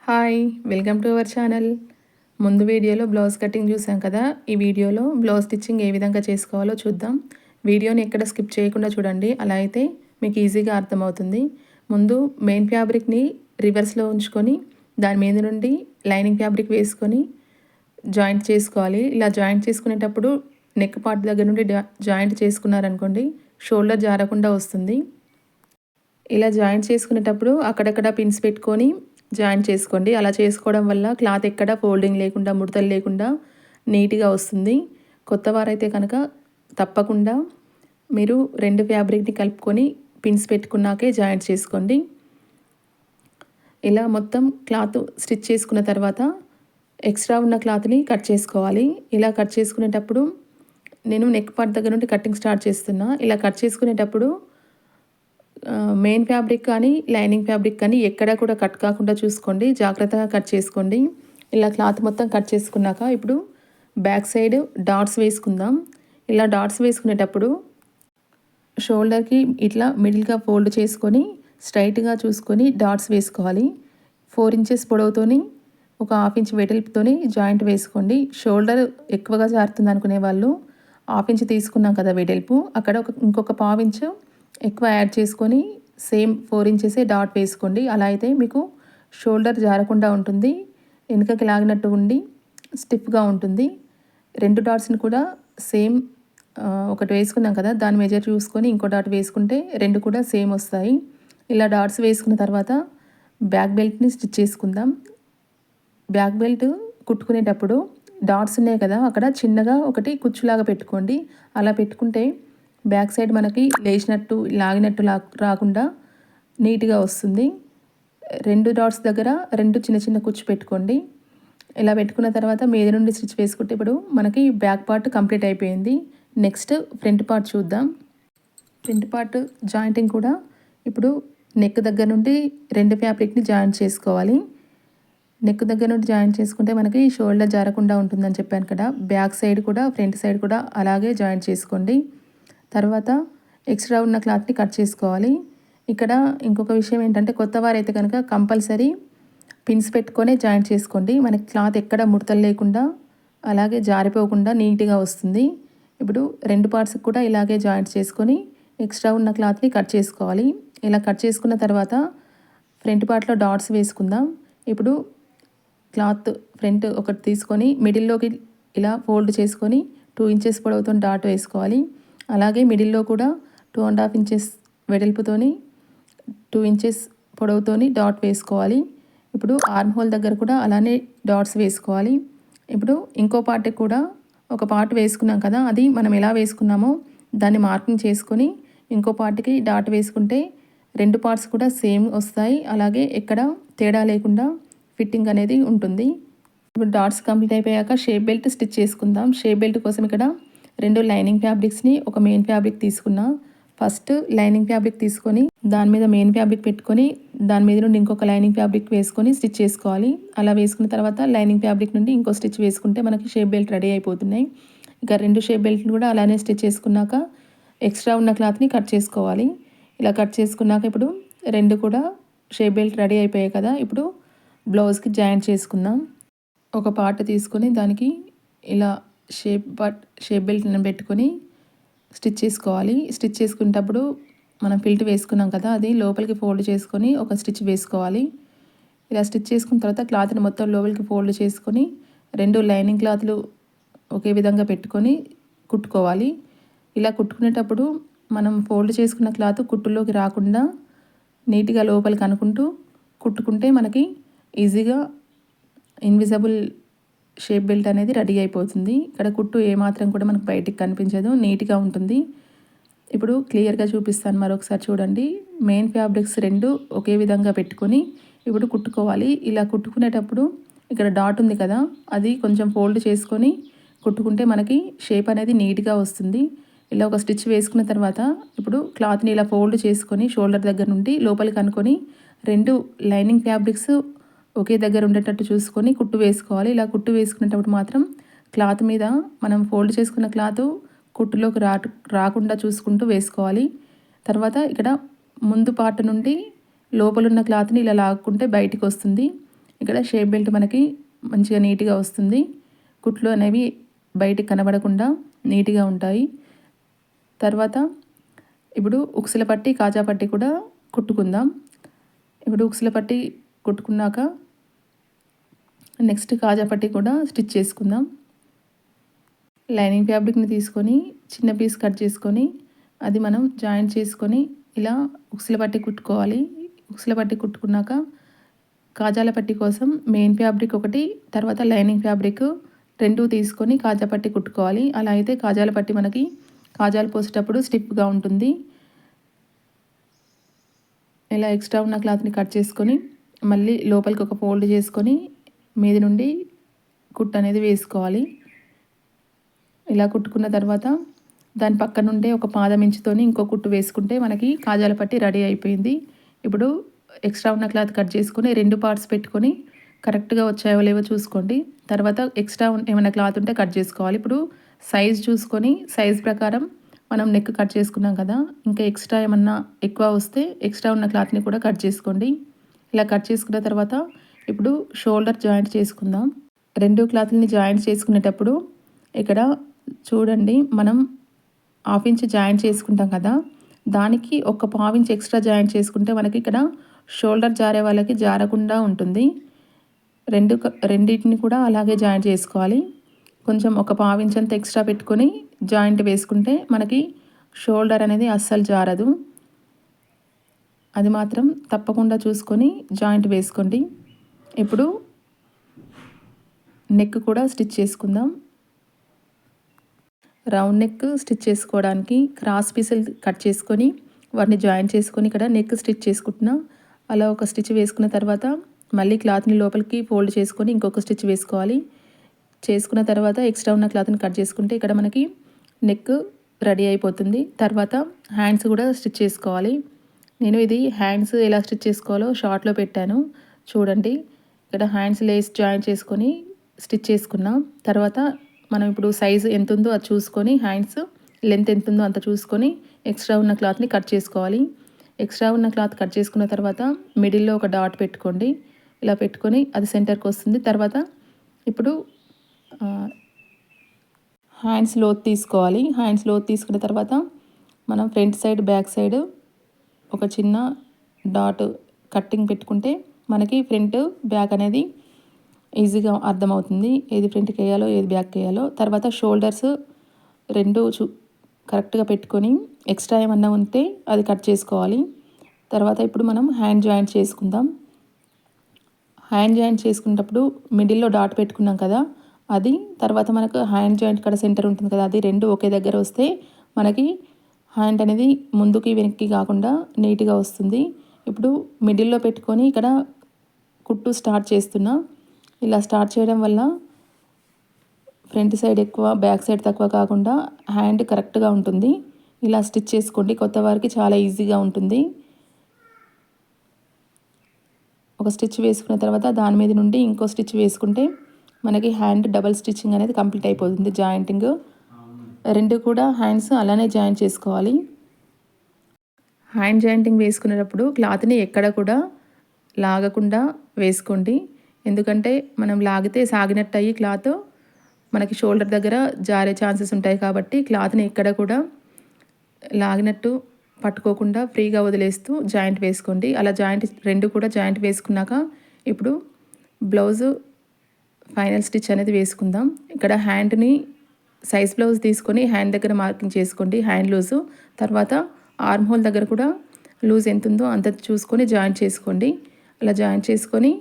Hi, welcome to our channel. ముందు వీడియోలో blouse cutting చూసాం కదా. ఈ వీడియోలో బ్లౌజ్ స్టిచ్చింగ్ ఏ విధంగా చేసుకోవాలో చూద్దాం. వీడియోని ఎక్కడ స్కిప్ చేయకుండా చూడండి, అలా అయితే మీకు ఈజీగా అర్థమవుతుంది. ముందు మెయిన్ ఫ్యాబ్రిక్ని రివర్స్లో ఉంచుకొని దాని మీద నుండి లైనింగ్ ఫ్యాబ్రిక్ వేసుకొని జాయింట్ చేసుకోవాలి. ఇలా జాయింట్ చేసుకునేటప్పుడు నెక్ పార్ట్ దగ్గర నుండి జాయింట్ చేసుకున్నారనుకోండి, షోల్డర్ జారకుండా వస్తుంది. ఇలా జాయింట్ చేసుకునేటప్పుడు అక్కడక్కడ పిన్స్ పెట్టుకొని జాయింట్ చేసుకోండి. అలా చేసుకోవడం వల్ల క్లాత్ ఎక్కడ ఫోల్డింగ్ లేకుండా, ముడతలు లేకుండా నీట్గా వస్తుంది. కొత్త వారైతే కనుక తప్పకుండా మీరు రెండు ఫ్యాబ్రిక్ని కలుపుకొని పిన్స్ పెట్టుకున్నాకే జాయింట్ చేసుకోండి. ఇలా మొత్తం క్లాత్ స్టిచ్ చేసుకున్న తర్వాత ఎక్స్ట్రా ఉన్న క్లాత్ని కట్ చేసుకోవాలి. ఇలా కట్ చేసుకునేటప్పుడు నేను నెక్ పార్ట్ దగ్గర నుండి కటింగ్ స్టార్ట్ చేస్తున్నా. ఇలా కట్ చేసుకునేటప్పుడు మెయిన్ ఫ్యాబ్రిక్ కానీ లైనింగ్ ఫ్యాబ్రిక్ కానీ ఎక్కడా కూడా కట్ కాకుండా చూసుకోండి, జాగ్రత్తగా కట్ చేసుకోండి. ఇలా క్లాత్ మొత్తం కట్ చేసుకున్నాక ఇప్పుడు బ్యాక్ సైడ్ డాట్స్ వేసుకుందాం. ఇలా డాట్స్ వేసుకునేటప్పుడు షోల్డర్కి ఇట్లా మిడిల్గా ఫోల్డ్ చేసుకొని స్ట్రైట్గా చూసుకొని డాట్స్ వేసుకోవాలి. 4 ఇంచెస్ పొడవుతోని ఒక 1/2 ఇంచ్ వెడల్పుతోని జాయింట్ వేసుకోండి. షోల్డర్ ఎక్కువగా జారుతుంది అనుకునే వాళ్ళు 1/2 ఇంచ్ తీసుకున్నాం కదా వెడల్పు, అక్కడ ఇంకొక 1/2 ఇంచు ఎక్కువ యాడ్ చేసుకొని సేమ్ 4 ఇంచెసే డాట్ వేసుకోండి. అలా అయితే మీకు షోల్డర్ జారకుండా ఉంటుంది, వెనుకకి లాగినట్టు ఉండి స్టిఫ్గా ఉంటుంది. 2 డాట్స్ని కూడా సేమ్ ఒకటి వేసుకున్నాం కదా, దాని మెజర్ చూసుకొని ఇంకో డాట్ వేసుకుంటే 2 కూడా సేమ్ వస్తాయి. ఇలా డాట్స్ వేసుకున్న తర్వాత బ్యాక్ బెల్ట్ని స్టిచ్ చేసుకుందాం. బ్యాక్ బెల్ట్ కుట్టుకునేటప్పుడు డాట్స్ ఉన్నాయి కదా, అక్కడ చిన్నగా ఒకటి కుచ్చులాగా పెట్టుకోండి. అలా పెట్టుకుంటే బ్యాక్ సైడ్ మనకి లేచినట్టు లాగినట్టు రాకుండా నీట్గా వస్తుంది. 2 డాట్స్ దగ్గర 2 చిన్న చిన్న కుచ్చు పెట్టుకోండి. ఇలా పెట్టుకున్న తర్వాత మీద నుండి స్టిచ్ వేసుకుంటే ఇప్పుడు మనకి బ్యాక్ పార్ట్ కంప్లీట్ అయిపోయింది. నెక్స్ట్ ఫ్రంట్ పార్ట్ చూద్దాం. ఫ్రంట్ పార్ట్ జాయింటింగ్ కూడా ఇప్పుడు నెక్ దగ్గర నుండి 2 ఫ్యాబ్రిక్ని జాయింట్ చేసుకోవాలి. నెక్ దగ్గర నుండి జాయింట్ చేసుకుంటే మనకి షోల్డర్ జారకుండా ఉంటుందని చెప్పాను కదా. బ్యాక్ సైడ్ కూడా ఫ్రంట్ సైడ్ కూడా అలాగే జాయింట్ చేసుకోండి. తర్వాత ఎక్స్ట్రా ఉన్న క్లాత్ని కట్ చేసుకోవాలి. ఇక్కడ ఇంకొక విషయం ఏంటంటే, కొత్త వారైతే కనుక కంపల్సరీ పిన్స్ పెట్టుకొనే జాయింట్ చేసుకోండి. మనకి క్లాత్ ఎక్కడ ముడతలు లేకుండా అలాగే జారిపోకుండా నీట్గా వస్తుంది. ఇప్పుడు 2 పార్ట్స్కి కూడా ఇలాగే జాయింట్ చేసుకొని ఎక్స్ట్రా ఉన్న క్లాత్ని కట్ చేసుకోవాలి. ఇలా కట్ చేసుకున్న తర్వాత ఫ్రంట్ పార్ట్లో డాట్స్ వేసుకుందాం. ఇప్పుడు క్లాత్ ఫ్రంట్ ఒకటి తీసుకొని మిడిల్లోకి ఇలా ఫోల్డ్ చేసుకొని 2 ఇంచెస్ పొడవుతో డాట్ వేసుకోవాలి. అలాగే మిడిల్లో కూడా 2.5 ఇంచెస్ వెడల్పుతోని 2 ఇంచెస్ పొడవుతోని డాట్ వేసుకోవాలి. ఇప్పుడు ఆర్మ్ హోల్ దగ్గర కూడా అలానే డాట్స్ వేసుకోవాలి. ఇప్పుడు ఇంకో పార్ట్ కూడా ఒక పార్ట్ వేసుకున్నాం కదా, అది మనం ఎలా వేసుకున్నామో దాన్ని మార్కింగ్ చేసుకొని ఇంకో పార్ట్కి డాట్ వేసుకుంటే 2 పార్ట్స్ కూడా సేమ్ వస్తాయి. అలాగే ఎక్కడ తేడా లేకుండా ఫిట్టింగ్ అనేది ఉంటుంది. ఇప్పుడు డాట్స్ కంప్లీట్ అయిపోయాక షేప్ బెల్ట్ స్టిచ్ చేసుకుందాం. షేప్ బెల్ట్ కోసం ఇక్కడ 2 లైనింగ్ ఫ్యాబ్రిక్స్ని ఒక మెయిన్ ఫ్యాబ్రిక్ తీసుకున్నా. ఫస్ట్ లైనింగ్ ఫ్యాబ్రిక్ తీసుకొని దాని మీద మెయిన్ ఫ్యాబ్రిక్ పెట్టుకొని దాని మీద నుండి ఇంకొక లైనింగ్ ఫ్యాబ్రిక్ వేసుకొని స్టిచ్ చేసుకోవాలి. అలా వేసుకున్న తర్వాత లైనింగ్ ఫ్యాబ్రిక్ నుండి ఇంకో స్టిచ్ వేసుకుంటే మనకి షేప్ బెల్ట్ రెడీ అయిపోతున్నాయి. ఇక 2 షేప్ బెల్ట్ని కూడా అలానే స్టిచ్ చేసుకున్నాక ఎక్స్ట్రా ఉన్న క్లాత్ని కట్ చేసుకోవాలి. ఇలా కట్ చేసుకున్నాక ఇప్పుడు 2 కూడా షేప్ బెల్ట్ రెడీ అయిపోయాయి కదా. ఇప్పుడు బ్లౌజ్కి జాయింట్ చేసుకుందాం. ఒక పార్ట్ తీసుకొని దానికి ఇలా షేప్ బెల్ట్ని పెట్టుకొని స్టిచ్ చేసుకోవాలి. స్టిచ్ చేసుకునేటప్పుడు మనం ఫిల్ట్ వేసుకున్నాం కదా, అది లోపలికి ఫోల్డ్ చేసుకొని ఒక స్టిచ్ వేసుకోవాలి. ఇలా స్టిచ్ చేసుకున్న తర్వాత క్లాత్ని మొత్తం లోపలికి ఫోల్డ్ చేసుకొని 2 లైనింగ్ క్లాత్లు ఒకే విధంగా పెట్టుకొని కుట్టుకోవాలి. ఇలా కుట్టుకునేటప్పుడు మనం ఫోల్డ్ చేసుకున్న క్లాత్ కుట్టులోకి రాకుండా నీట్గా లోపలికి అనుకుంటూ కుట్టుకుంటే మనకి ఈజీగా ఇన్విజిబుల్ షేప్ బెల్ట్ అనేది రెడీ అయిపోతుంది. ఇక్కడ కుట్టు ఏమాత్రం కూడా మనకు బయటికి కనిపించదు, నీట్గా ఉంటుంది. ఇప్పుడు క్లియర్గా చూపిస్తాను, మరొకసారి చూడండి. మెయిన్ ఫ్యాబ్రిక్స్ 2 ఒకే విధంగా పెట్టుకొని ఇప్పుడు కుట్టుకోవాలి. ఇలా కుట్టుకునేటప్పుడు ఇక్కడ డాట్ ఉంది కదా, అది కొంచెం ఫోల్డ్ చేసుకొని కుట్టుకుంటే మనకి షేప్ అనేది నీట్గా వస్తుంది. ఇలా ఒక స్టిచ్ వేసుకున్న తర్వాత ఇప్పుడు క్లాత్ని ఇలా ఫోల్డ్ చేసుకొని షోల్డర్ దగ్గర నుండి లోపలికి అనుకొని 2 లైనింగ్ ఫ్యాబ్రిక్స్ ఒకే దగ్గర ఉండేటట్టు చూసుకొని కుట్టు వేసుకోవాలి. ఇలా కుట్టు వేసుకునేటప్పుడు మాత్రం క్లాత్ మీద మనం ఫోల్డ్ చేసుకున్న క్లాత్ కుట్టులోకి రాకుండా చూసుకుంటూ వేసుకోవాలి. తర్వాత ఇక్కడ ముందు పార్ట్ నుండి లోపలున్న క్లాత్ని ఇలా లాక్కుంటే బయటికి వస్తుంది. ఇక్కడ షేప్ బెల్ట్ మనకి మంచిగా నీట్గా వస్తుంది. కుట్లు అనేవి బయటికి కనబడకుండా నీట్గా ఉంటాయి. తర్వాత ఇప్పుడు ఉక్సుల పట్టి కాజా పట్టి కూడా కుట్టుకుందాం. ఇప్పుడు ఉక్సుల పట్టి కుట్టుకున్నాక నెక్స్ట్ కాజా పట్టి కూడా స్టిచ్ చేసుకుందాం. లైనింగ్ ఫ్యాబ్రిక్ని తీసుకొని చిన్న పీస్ కట్ చేసుకొని అది మనం జాయింట్ చేసుకొని ఇలా ఉక్సుల పట్టి కుట్టుకోవాలి. ఉక్సుల పట్టి కుట్టుకున్నాక కాజాల పట్టి కోసం మెయిన్ ఫ్యాబ్రిక్ ఒకటి, తర్వాత లైనింగ్ ఫ్యాబ్రిక్ రెండు తీసుకొని కాజా పట్టి కుట్టుకోవాలి. అలా అయితే కాజాల పట్టి మనకి కాజాలు పోసేటప్పుడు స్టిఫ్గా ఉంటుంది. ఇలా ఎక్స్ట్రా ఉన్న క్లాత్ని కట్ చేసుకొని మళ్ళీ లోపలికి ఒక ఫోల్డ్ చేసుకొని మీది నుండి కుట్టు అనేది వేసుకోవాలి. ఇలా కుట్టుకున్న తర్వాత దాని పక్క నుండే ఒక పాదం ఇంచుతోని ఇంకో కుట్టు వేసుకుంటే మనకి కాజాల పట్టి రెడీ అయిపోయింది. ఇప్పుడు ఎక్స్ట్రా ఉన్న క్లాత్ కట్ చేసుకొని రెండు పార్ట్స్ పెట్టుకొని కరెక్ట్గా వచ్చాయో లేవో చూసుకోండి. తర్వాత ఎక్స్ట్రా ఏమైనా క్లాత్ ఉంటే కట్ చేసుకోవాలి. ఇప్పుడు సైజ్ చూసుకొని సైజ్ ప్రకారం మనం నెక్ కట్ చేసుకున్నాం కదా, ఇంకా ఎక్స్ట్రా ఏమన్నా ఎక్కువ వస్తే ఎక్స్ట్రా ఉన్న క్లాత్ని కూడా కట్ చేసుకోండి. ఇలా కట్ చేసుకున్న తర్వాత ఇప్పుడు షోల్డర్ జాయింట్ చేసుకుందాం. రెండు క్లాత్ని జాయింట్ చేసుకునేటప్పుడు ఇక్కడ చూడండి, మనం 1/2 ఇంచ్ జాయింట్ చేసుకుంటాం కదా, దానికి ఒక 1/4 ఇంచ్ ఎక్స్ట్రా జాయింట్ చేసుకుంటే మనకి ఇక్కడ షోల్డర్ జారే వాళ్ళకి జారకుండా ఉంటుంది. రెండింటిని కూడా అలాగే జాయింట్ చేసుకోవాలి. కొంచెం ఒక 1/4 ఇంచ్ అంత ఎక్స్ట్రా పెట్టుకొని జాయింట్ వేసుకుంటే మనకి షోల్డర్ అనేది అస్సలు జారదు. అది మాత్రం తప్పకుండా చూసుకొని జాయింట్ వేసుకోండి. ఇప్పుడు నెక్ కూడా స్టిచ్ చేసుకుందాం. రౌండ్ నెక్ స్టిచ్ చేసుకోవడానికి క్రాస్ పీసులు కట్ చేసుకొని వాటిని జాయింట్ చేసుకొని ఇక్కడ నెక్ స్టిచ్ చేసుకుంటున్నా. అలా ఒక స్టిచ్ వేసుకున్న తర్వాత మళ్ళీ క్లాత్ని లోపలికి ఫోల్డ్ చేసుకొని ఇంకొక స్టిచ్ వేసుకోవాలి. చేసుకున్న తర్వాత ఎక్స్ట్రా ఉన్న క్లాత్ని కట్ చేసుకుంటే ఇక్కడ మనకి నెక్ రెడీ అయిపోతుంది. తర్వాత హ్యాండ్స్ కూడా స్టిచ్ చేసుకోవాలి. నేను ఇది హ్యాండ్స్ ఎలా స్టిచ్ చేసుకోవాలో షార్ట్లో పెట్టాను చూడండి. ఇక్కడ హ్యాండ్స్ లేస్ జాయింట్ చేసుకొని స్టిచ్ చేసుకున్నాం. తర్వాత మనం ఇప్పుడు సైజు ఎంత ఉందో అది చూసుకొని హ్యాండ్స్ లెంత్ ఎంత ఉందో అంత చూసుకొని ఎక్స్ట్రా ఉన్న క్లాత్ని కట్ చేసుకోవాలి. ఎక్స్ట్రా ఉన్న క్లాత్ కట్ చేసుకున్న తర్వాత మిడిల్లో ఒక డాట్ పెట్టుకోండి. ఇలా పెట్టుకొని అది సెంటర్కి వస్తుంది. తర్వాత ఇప్పుడు హ్యాండ్స్ లోత్ తీసుకోవాలి. హ్యాండ్స్ లోత్ తీసుకున్న తర్వాత మనం ఫ్రంట్ సైడ్ బ్యాక్ సైడ్ ఒక చిన్న డాట్ కట్టింగ్ పెట్టుకుంటే మనకి ఫ్రంట్ బ్యాక్ అనేది ఈజీగా అర్థమవుతుంది, ఏది ఫ్రంట్కి వేయాలో ఏది బ్యాక్ వేయాలో. తర్వాత షోల్డర్స్ రెండు కరెక్ట్గా పెట్టుకొని ఎక్స్ట్రా ఏమన్నా ఉంటే అది కట్ చేసుకోవాలి. తర్వాత ఇప్పుడు మనం హ్యాండ్ జాయింట్ చేసుకుందాం. హ్యాండ్ జాయింట్ చేసుకునేటప్పుడు మిడిల్లో డాట్ పెట్టుకున్నాం కదా, అది తర్వాత మనకు హ్యాండ్ జాయింట్ ఇక్కడ సెంటర్ ఉంటుంది కదా, అది రెండు ఒకే దగ్గర వస్తే మనకి హ్యాండ్ అనేది ముందుకి వెనక్కి కాకుండా నీట్గా వస్తుంది. ఇప్పుడు మిడిల్లో పెట్టుకొని ఇక్కడ కుట్టు స్టార్ట్ చేస్తున్నా. ఇలా స్టార్ట్ చేయడం వల్ల ఫ్రంట్ సైడ్ ఎక్కువ బ్యాక్ సైడ్ తక్కువ కాకుండా హ్యాండ్ కరెక్ట్గా ఉంటుంది. ఇలా స్టిచ్ చేసుకోండి, కొత్త వారికి చాలా ఈజీగా ఉంటుంది. ఒక స్టిచ్ వేసుకున్న తర్వాత దాని మీద నుండి ఇంకో స్టిచ్ వేసుకుంటే మనకి హ్యాండ్ డబల్ స్టిచ్చింగ్ అనేది కంప్లీట్ అయిపోతుంది. జాయింటింగ్ రెండు కూడా హ్యాండ్స్ అలానే జాయింట్ చేసుకోవాలి. హ్యాండ్ జాయింటింగ్ వేసుకునేటప్పుడు క్లాత్ని ఎక్కడ కూడా లాగకుండా వేసుకోండి. ఎందుకంటే మనం లాగితే సాగినట్టు అయ్యి క్లాత్ మనకి షోల్డర్ దగ్గర జారే ఛాన్సెస్ ఉంటాయి. కాబట్టి క్లాత్ని ఎక్కడ కూడా లాగినట్టు పట్టుకోకుండా ఫ్రీగా వదిలేస్తూ జాయింట్ వేసుకోండి. అలా జాయింట్ రెండు కూడా జాయింట్ వేసుకున్నాక ఇప్పుడు బ్లౌజు ఫైనల్ స్టిచ్ అనేది వేసుకుందాం. ఇక్కడ హ్యాండ్ని సైజ్ బ్లౌజ్ తీసుకొని హ్యాండ్ దగ్గర మార్కింగ్ చేసుకోండి, హ్యాండ్ లూజు. తర్వాత ఆర్మ్ హోల్ దగ్గర కూడా లూజ్ ఎంత ఉందో అంత చూసుకొని జాయింట్ చేసుకోండి. అలా జాయింట్ చేసుకొని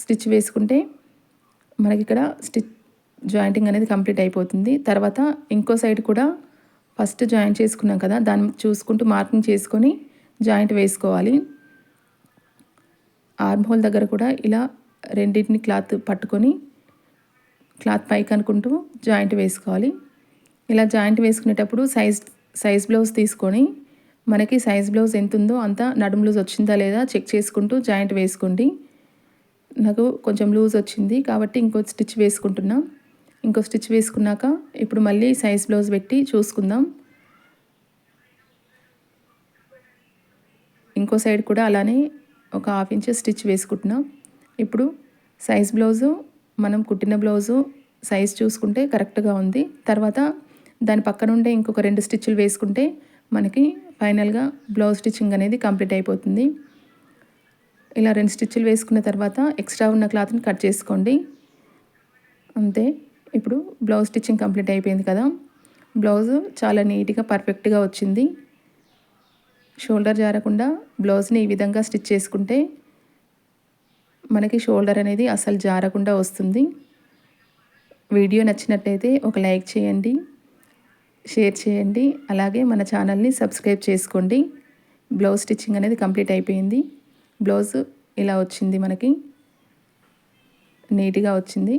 స్టిచ్ వేసుకుంటే మనకి ఇక్కడ స్టిచ్ జాయింటింగ్ అనేది కంప్లీట్ అయిపోతుంది. తర్వాత ఇంకో సైడ్ కూడా ఫస్ట్ జాయింట్ చేసుకున్నాం కదా, దాన్ని చూసుకుంటూ మార్కింగ్ చేసుకొని జాయింట్ వేసుకోవాలి. ఆర్మ్ హోల్ దగ్గర కూడా ఇలా రెండింటిని క్లాత్ పట్టుకొని క్లాత్ పైకి అనుకుంటూ జాయింట్ వేసుకోవాలి. ఇలా జాయింట్ వేసుకునేటప్పుడు సైజ్ బ్లౌజ్ తీసుకొని మనకి సైజ్ బ్లౌజ్ ఎంత ఉందో అంత నడుము లూజ్ వచ్చిందా లేదా చెక్ చేసుకుంటూ జాయింట్ వేసుకోండి. నాకు కొంచెం లూజ్ వచ్చింది కాబట్టి ఇంకో స్టిచ్ వేసుకుంటున్నా. ఇంకో స్టిచ్ వేసుకున్నాక ఇప్పుడు మళ్ళీ సైజ్ బ్లౌజ్ పెట్టి చూసుకుందాం. ఇంకో సైడ్ కూడా అలానే ఒక 1/2 ఇంచ్ స్టిచ్ వేసుకుంటున్నాం. ఇప్పుడు సైజ్ బ్లౌజు మనం కుట్టిన బ్లౌజు సైజ్ చూసుకుంటే కరెక్ట్గా ఉంది. తర్వాత దాని పక్కన ఉండే ఇంకొక 2 స్టిచ్చులు వేసుకుంటే మనకి ఫైనల్గా బ్లౌజ్ స్టిచ్చింగ్ అనేది కంప్లీట్ అయిపోతుంది. ఇలా 2 స్టిచ్చులు వేసుకున్న తర్వాత ఎక్స్ట్రా ఉన్న క్లాత్ని కట్ చేసుకోండి. అంతే. ఇప్పుడు బ్లౌజ్ స్టిచ్చింగ్ కంప్లీట్ అయిపోయింది కదా. బ్లౌజు చాలా నీట్గా పర్ఫెక్ట్గా వచ్చింది. షోల్డర్ జారకుండా బ్లౌజ్ని ఈ విధంగా స్టిచ్ చేసుకుంటే మనకి షోల్డర్ అనేది అసలు జారకుండా వస్తుంది. వీడియో నచ్చినట్లయితే ఒక లైక్ చేయండి, షేర్ చేయండి, అలాగే మన ఛానల్ని సబ్స్క్రైబ్ చేసుకోండి. బ్లౌజ్ స్టిచ్చింగ్ అనేది కంప్లీట్ అయిపోయింది. బ్లౌజ్ ఇలా వచ్చింది, మనకి నీట్గా వచ్చింది.